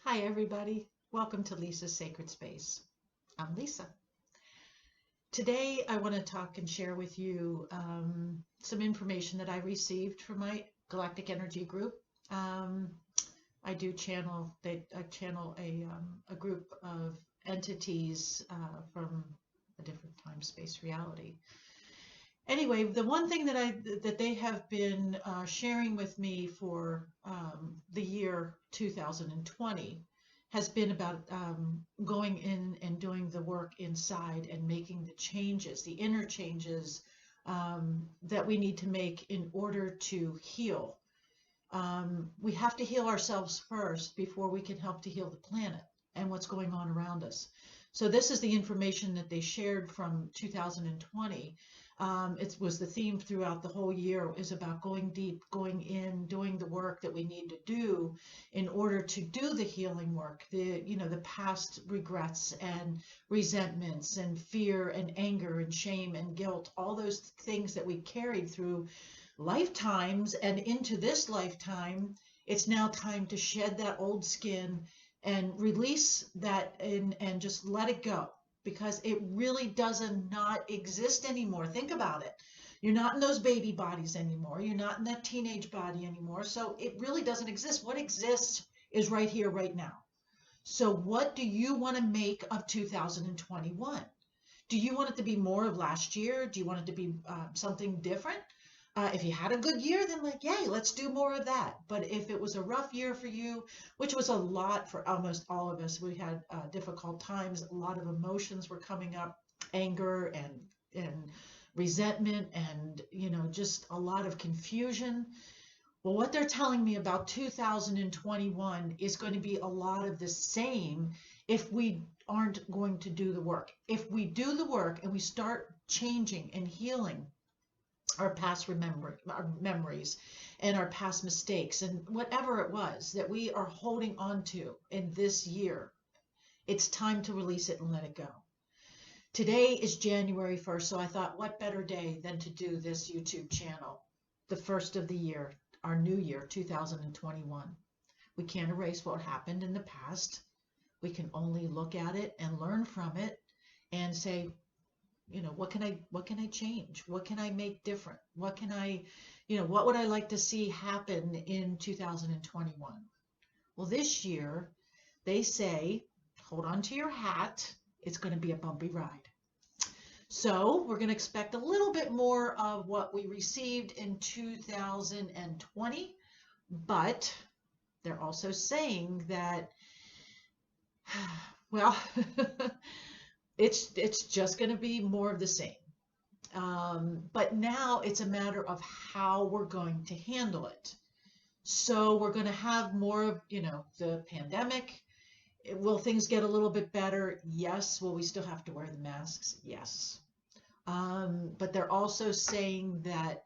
Hi, everybody. Welcome to Lisa's Sacred Space. I'm Lisa. Today, I want to talk and share with you some information that I received from my Galactic Energy group. Um, I channel a group of entities from a different time, space, reality. Anyway, the one thing that they have been sharing with me for the year 2020 has been about going in and doing the work inside and making the changes, the inner changes that we need to make in order to heal. We have to heal ourselves first before we can help to heal the planet and what's going on around us. So this is the information that they shared from 2020. It was the theme throughout the whole year is about going deep, going in, doing the work that we need to do in order to do the healing work, the past regrets and resentments and fear and anger and shame and guilt, all those things that we carried through lifetimes and into this lifetime. It's now time to shed that old skin and release that and just let it go, because it really does not exist anymore. Think about it. You're not in those baby bodies anymore. You're not in that teenage body anymore. So it really doesn't exist. What exists is right here, right now. So what do you want to make of 2021? Do you want it to be more of last year? Do you want it to be something different? If you had a good year, then yay, let's do more of that. But if it was a rough year for you, which was a lot for almost all of us, we had difficult times, a lot of emotions were coming up, anger and resentment and, just a lot of confusion. Well, what they're telling me about 2021 is going to be a lot of the same if we aren't going to do the work. If we do the work and we start changing and healing our past our memories and our past mistakes and whatever it was that we are holding on to in this year, it's time to release it and let it go. Today is January 1st, so I thought, what better day than to do this YouTube channel, the first of the year, our new year, 2021. We can't erase what happened in the past. We can only look at it and learn from it and say, what can I change? What can I make different? What would I like to see happen in 2021? Well, this year they say, hold on to your hat. It's going to be a bumpy ride. So we're going to expect a little bit more of what we received in 2020, but they're also saying that, well, it's just going to be more of the same. But now it's a matter of how we're going to handle it. So we're going to have more of, the pandemic. Will things get a little bit better? Yes. Will we still have to wear the masks? Yes. But they're also saying that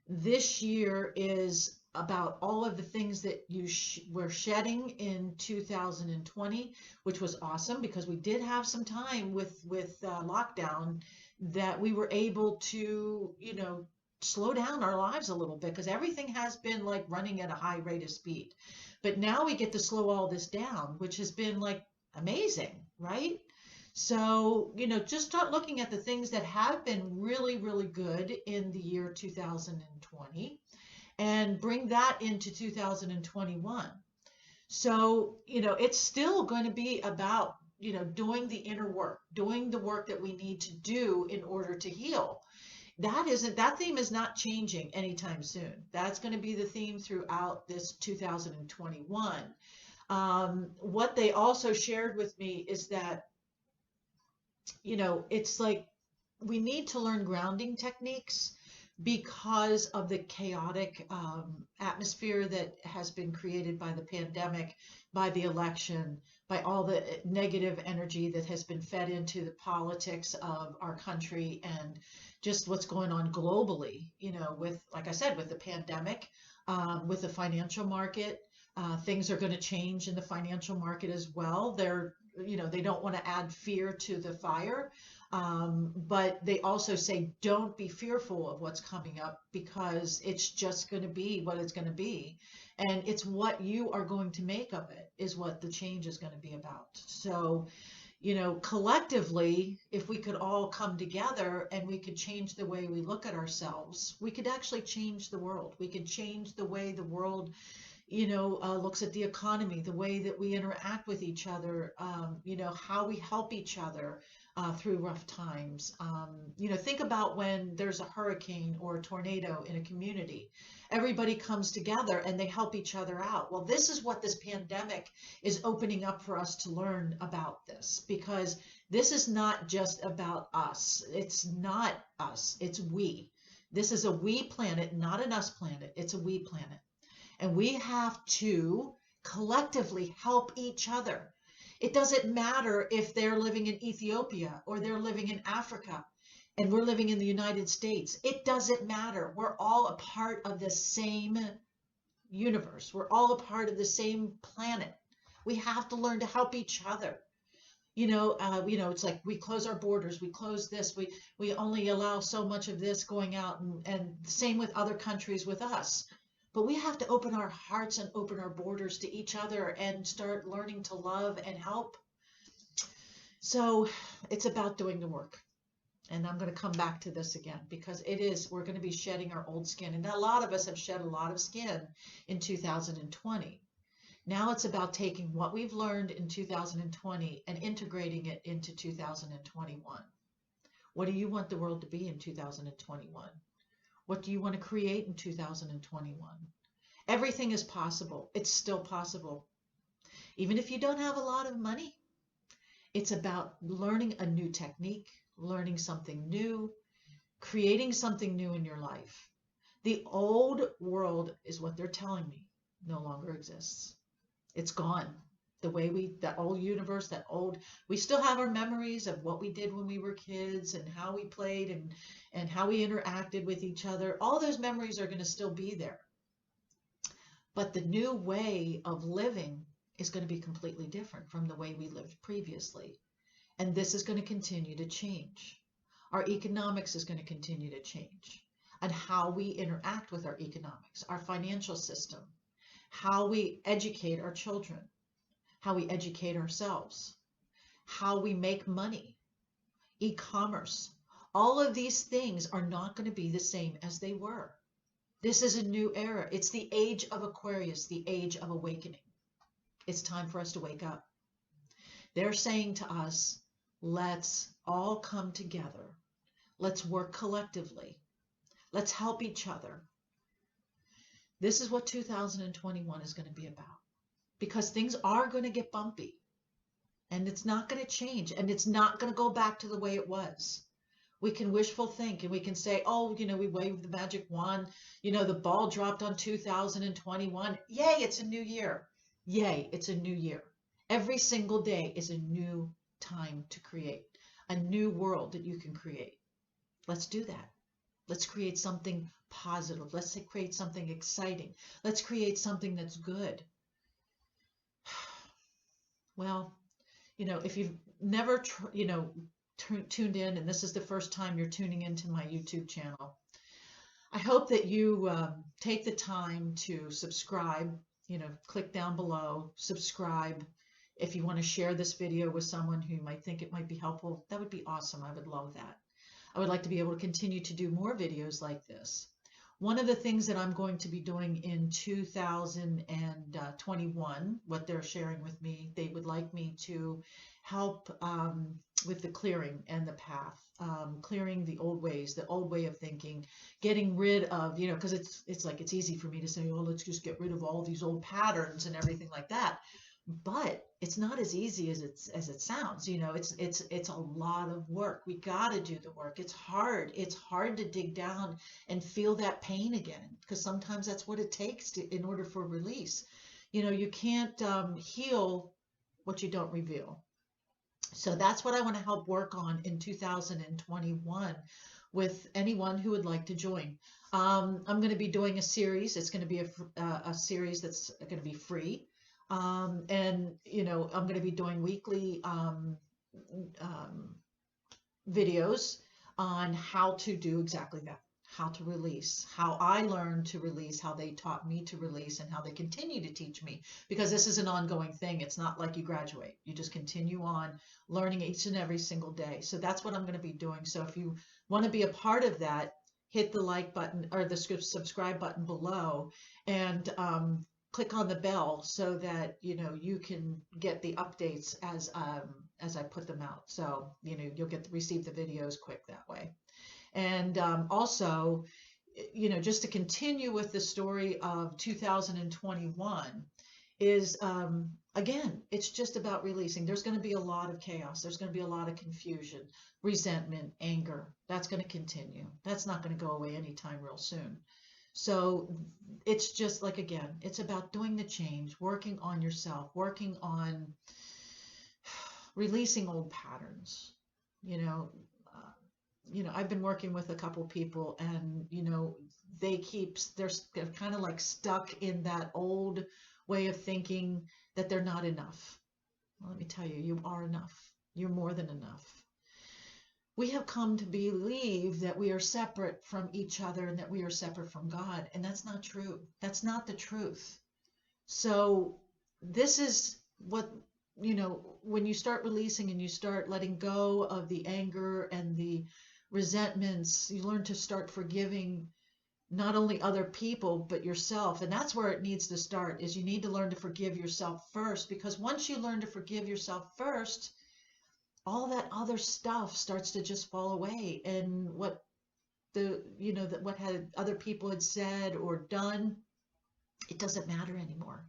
this year is about all of the things that you were shedding in 2020, which was awesome because we did have some time with lockdown that we were able to, slow down our lives a little bit because everything has been running at a high rate of speed. But now we get to slow all this down, which has been amazing, right? So, just start looking at the things that have been really, really good in the year 2020 and bring that into 2021. So, it's still going to be about, doing the inner work, doing the work that we need to do in order to heal. That theme is not changing anytime soon. That's going to be the theme throughout this 2021. What they also shared with me is that, it's we need to learn grounding techniques because of the chaotic atmosphere that has been created by the pandemic, by the election, by all the negative energy that has been fed into the politics of our country and just what's going on globally, with, like I said, with the pandemic, with the financial market. Things are going to change in the financial market as well. They don't want to add fear to the fire. But they also say, don't be fearful of what's coming up, because it's just going to be what it's going to be. And it's what you are going to make of it is what the change is going to be about. So, collectively, if we could all come together and we could change the way we look at ourselves, we could actually change the world. We could change the way the world looks at the economy, the way that we interact with each other, how we help each other through rough times. Think about when there's a hurricane or a tornado in a community. Everybody comes together and they help each other out. Well, this is what this pandemic is opening up for us to learn about this, because this is not just about us. It's not us, it's we. This is a we planet, not an us planet. It's a we planet. And we have to collectively help each other. It doesn't matter if they're living in Ethiopia or they're living in Africa and we're living in the United States. It doesn't matter. We're all a part of the same universe. We're all a part of the same planet. We have to learn to help each other. It's like we close our borders, we close this, we only allow so much of this going out, and same with other countries with us. But we have to open our hearts and open our borders to each other and start learning to love and help. So it's about doing the work. And I'm going to come back to this again, because we're going to be shedding our old skin. And a lot of us have shed a lot of skin in 2020. Now it's about taking what we've learned in 2020 and integrating it into 2021. What do you want the world to be in 2021? What do you want to create in 2021? Everything is possible. It's still possible. Even if you don't have a lot of money, it's about learning a new technique, learning something new, creating something new in your life. The old world is what they're telling me no longer exists. It's gone. That old universe, we still have our memories of what we did when we were kids and how we played and how we interacted with each other. All those memories are going to still be there. But the new way of living is going to be completely different from the way we lived previously. And this is going to continue to change. Our economics is going to continue to change. And how we interact with our economics, our financial system, how we educate our children, how we educate ourselves, how we make money, e-commerce. All of these things are not going to be the same as they were. This is a new era. It's the age of Aquarius, the age of awakening. It's time for us to wake up. They're saying to us, let's all come together. Let's work collectively. Let's help each other. This is what 2021 is going to be about. Because things are going to get bumpy, and it's not going to change, and it's not going to go back to the way it was. We can wishful think, and we can say, oh, we waved the magic wand, the ball dropped on 2021. Yay, it's a new year. Yay, it's a new year. Every single day is a new time to create, a new world that you can create. Let's do that. Let's create something positive. Let's create something exciting. Let's create something that's good. Well, if you've never, tuned in, and this is the first time you're tuning into my YouTube channel, I hope that you take the time to subscribe, click down below, subscribe. If you want to share this video with someone who might think it might be helpful, that would be awesome. I would love that. I would like to be able to continue to do more videos like this. One of the things that I'm going to be doing in 2021, what they're sharing with me, they would like me to help with the clearing and the path, clearing the old ways, the old way of thinking, getting rid of, because it's easy for me to say, oh, let's just get rid of all these old patterns and everything like that. But it's not as easy as it sounds. It's a lot of work. We got to do the work. It's hard. It's hard to dig down and feel that pain again, because sometimes that's what it takes in order for release. You can't heal what you don't reveal. So that's what I want to help work on in 2021 with anyone who would like to join. I'm going to be doing a series. It's going to be a series that's going to be free. And I'm going to be doing weekly videos on how to do exactly that, how to release, how I learned to release, how they taught me to release, and how they continue to teach me, because this is an ongoing thing. It's not like you graduate. You just continue on learning each and every single day. So that's what I'm going to be doing. So if you want to be a part of that, hit the like button or the subscribe button below, and click on the bell so that you can get the updates as I put them out. So you'll receive the videos quick that way. And also, just to continue with the story of 2021 is, again, it's just about releasing. There's going to be a lot of chaos. There's going to be a lot of confusion, resentment, anger. That's going to continue. That's not going to go away anytime real soon. So it's just like, again, it's about doing the change, working on yourself, working on releasing old patterns. I've been working with a couple people, and they're kind of like stuck in that old way of thinking that they're not enough. Well, let me tell you, you are enough. You're more than enough. We have come to believe that we are separate from each other and that we are separate from God, and that's not true. That's not the truth. So this is what, when you start releasing and you start letting go of the anger and the resentments, you learn to start forgiving not only other people but yourself. And that's where it needs to start, is you need to learn to forgive yourself first, because once you learn to forgive yourself first, all that other stuff starts to just fall away. And what what had other people had said or done, it doesn't matter anymore,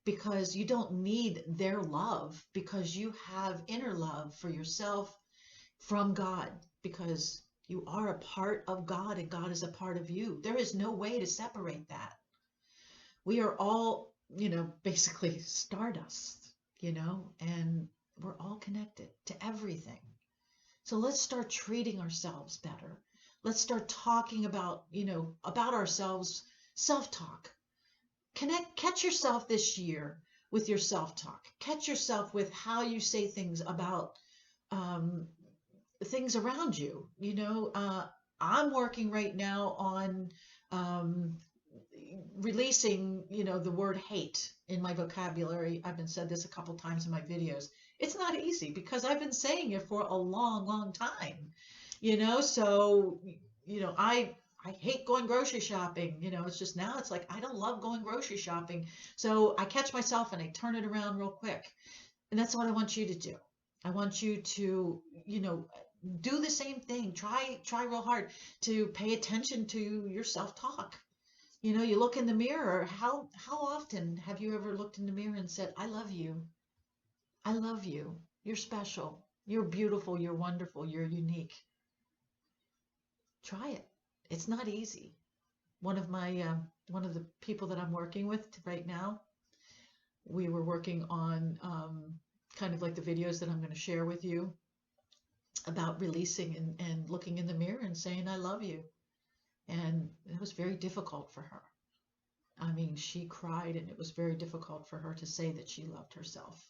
because you don't need their love, because you have inner love for yourself from God, because you are a part of God and God is a part of you. There is no way to separate that. We are all, basically stardust, and we're all connected to everything. So let's start treating ourselves better. Let's start talking about ourselves, self-talk. Catch yourself this year with your self-talk. Catch yourself with how you say things about things around you. I'm working right now on releasing, the word hate in my vocabulary. I've been said this a couple times in my videos. It's not easy because I've been saying it for a long, long time. So, I hate going grocery shopping. It's just now it's like I don't love going grocery shopping. So I catch myself and I turn it around real quick. And that's what I want you to do. I want you to, do the same thing. Try real hard to pay attention to your self-talk. You look in the mirror. How often have you ever looked in the mirror and said, I love you. I love you. You're special. You're beautiful. You're wonderful. You're unique. Try it. It's not easy. One of the people that I'm working with right now, we were working on kind of like the videos that I'm going to share with you about releasing and looking in the mirror and saying, I love you. And it was very difficult for her. I mean, she cried, and it was very difficult for her to say that she loved herself.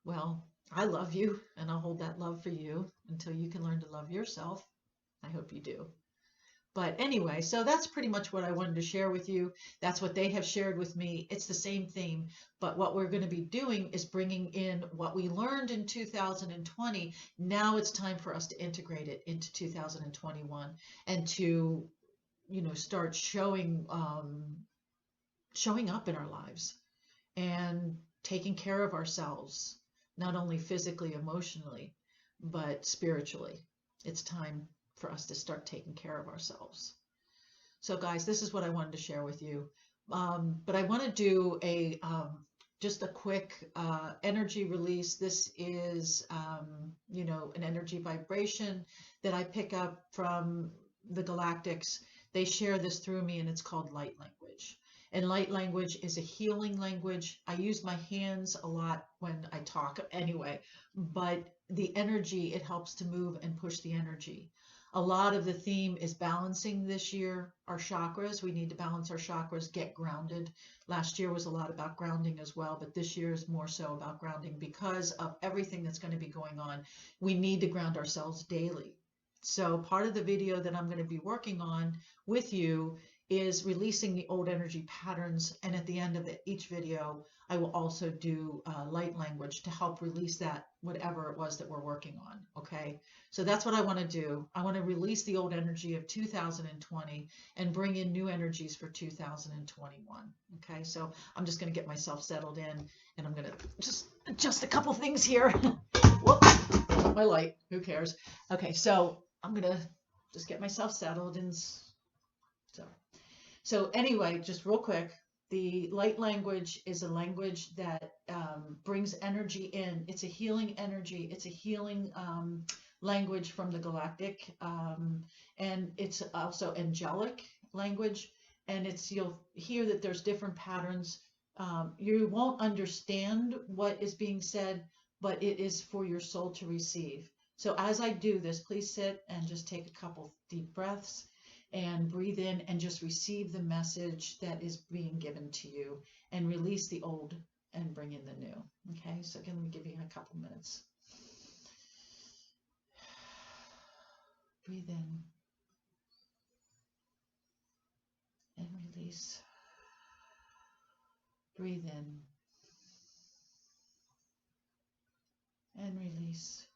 Well, I love you, and I'll hold that love for you until you can learn to love yourself. I hope you do. But anyway, so that's pretty much what I wanted to share with you. That's what they have shared with me. It's the same theme, but what we're going to be doing is bringing in what we learned in 2020. Now it's time for us to integrate it into 2021 and to, start showing up in our lives and taking care of ourselves, not only physically, emotionally, but spiritually. It's time for us to start taking care of ourselves. So guys, this is what I wanted to share with you. But I want to do just a quick energy release. This is, an energy vibration that I pick up from the galactics. They share this through me, and it's called light language. And light language is a healing language. I use my hands a lot when I talk anyway, but the energy, it helps to move and push the energy. A lot of the theme is balancing this year our chakras. We need to balance our chakras, get grounded. Last year was a lot about grounding as well, but this year is more so about grounding because of everything that's going to be going on. We need to ground ourselves daily. So part of the video that I'm going to be working on with you is releasing the old energy patterns. And at the end of each video, I will also do light language to help release that, whatever it was that we're working on. Okay. So that's what I want to do. I want to release the old energy of 2020 and bring in new energies for 2021. Okay. So I'm just going to get myself settled in, and I'm going to just adjust a couple things here. Whoop, my light. Who cares? Okay. So I'm going to just get myself settled. And so anyway, just real quick, the light language is a language that brings energy in. It's a healing energy. It's a healing language from the galactic, and it's also angelic language. And you'll hear that there's different patterns. You won't understand what is being said, but it is for your soul to receive. So as I do this, please sit and just take a couple deep breaths and breathe in and just receive the message that is being given to you, and release the old and bring in the new. Okay, so again, let me give you a couple minutes. Breathe in and release. Breathe in and release.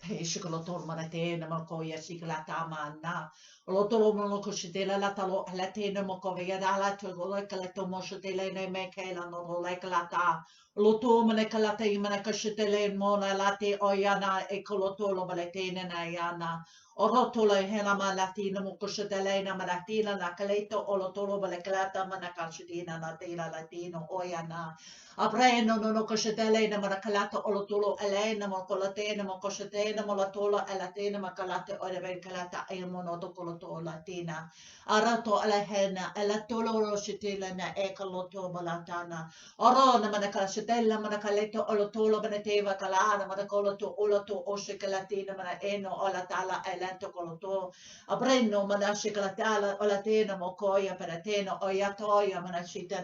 Shikolotor Marate, Namakoya, Shikalata na Lotoro Monokoshitela, Latalo, Latino Mokovia, to Collecto Moshotele, Mekela, no Lekalata, Loto Manekalata, Manakashitele, Mona Lati, Oyana, Ecolotolo, Malatena, Ayana, Orotola, Helama, Latina, Mokoshetelena, Maratina, Nakaleto, Olotolo, Balaclata, Manakashitina, Latina, Latino, Oyana. Apreno no coscetele na maracalato olotolo elena mocolate na mocosete na molatola elatena macalate orebe calata e monoto coloto latina arato alahena elatolo rositela na ecoloto balatana oro na manacascetella manacaleto olotolo beneteva calana manacoloto oloto osicalatina manaeno olatala elento coloto apreno manascicalatala olatena mocoia perateno oyatoia manacita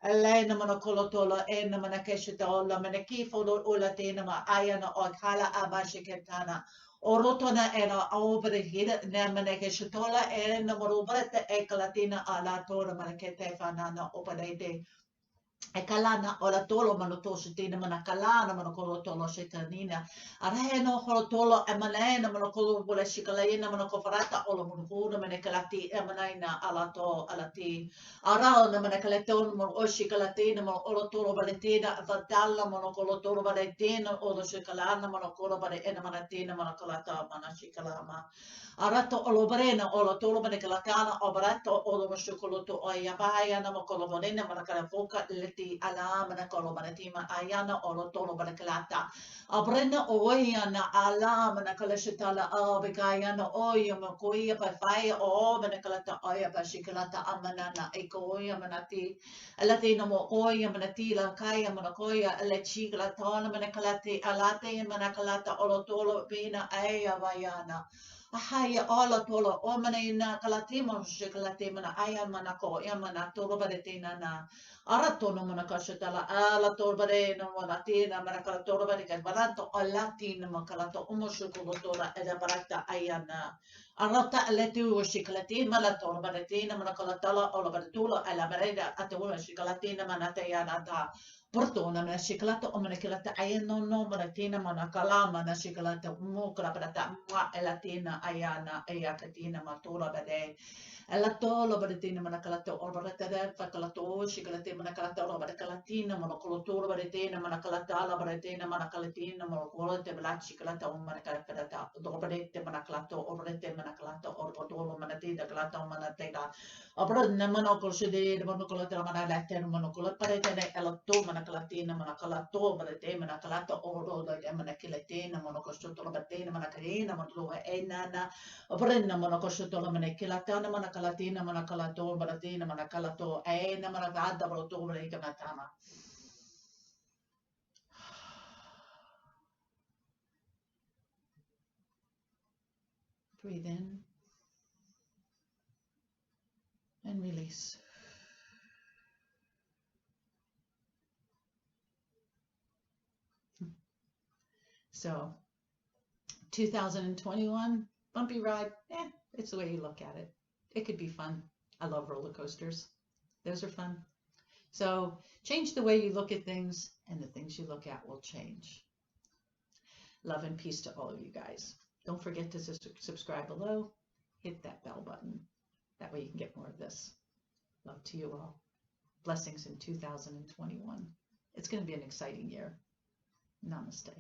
Elena monocolotola ena manakeshitola manakifolo ulatena ma ayana okala abashiketana. Orotona ena obrehida na manakeshitola ena morubrete ekalatina ala tora manakete fanana operate. Ekalana olatolo manotositina manakalana manakolotolo shetanina. Arheno holotolo emanena manakolo bula shikalena manakofarata ola munhuna manakalati emanaina alato alati. Arana manakaleton mon oshikalatina mon olotolo baletina vadalla manakolotolo baletina ola shikalana manakolo bale enamanatina manakalata manashikalama. Arato olobrena olatolo manakalakana obarato olo mashukoloto oyabaya namakoloborena manakalafoka leti ala manakolobatima ayana olotolo manakalata. Abrena oyana ala manakalashitala abigayana oyama koya pafaya o manakalata oya pashikalata amanana ekoya manati alatina mo oya manatila kaya manakoya alechiglatona manakalati alate manakalata olotolo bina ayavayana. Ahaya ola tola omanina kalatimo shikalatimana ayamanako yamana torobaretina na aratono manakashatala ala torbareno manatina manakalatorbarika baranto alatina makalato umushukolotora edabarata ayana arata aletu shikalatima la torbaretina manakalatala olabaretula alabareda atawuna shikalatina manatayana ta Portona na shikalata o manakilata ayano no manatina manakala mana shikalata mukra prata ma elatina ayana ayakatina matura bade elatolo badetina manakalata o baratade fakalato shikalate manakalata o badakalatina manakolotura badetina manakalata la badetina manakalatina manakolote blat shikalata o manakalata do badete manakalato o badete manakalata o bodolo manatina kalata o manatena Abra namano kolshide monokolata manalate monokolat paretene elato manakalatina manakalato barete manakalato oro da manakilate monokoshoto batena manakarina matluha enana abrenna monokoshoto manakilata manakalatina manakalato baratena manakalato ena manakada broto brekanatama Breathe in and release. So 2021, bumpy ride, it's the way you look at it. It could be fun. I love roller coasters. Those are fun. So change the way you look at things, and the things you look at will change. Love and peace to all of you guys. Don't forget to subscribe below. Hit that bell button. That way you can get more of this. Love to you all. Blessings in 2021. It's going to be an exciting year. Namaste.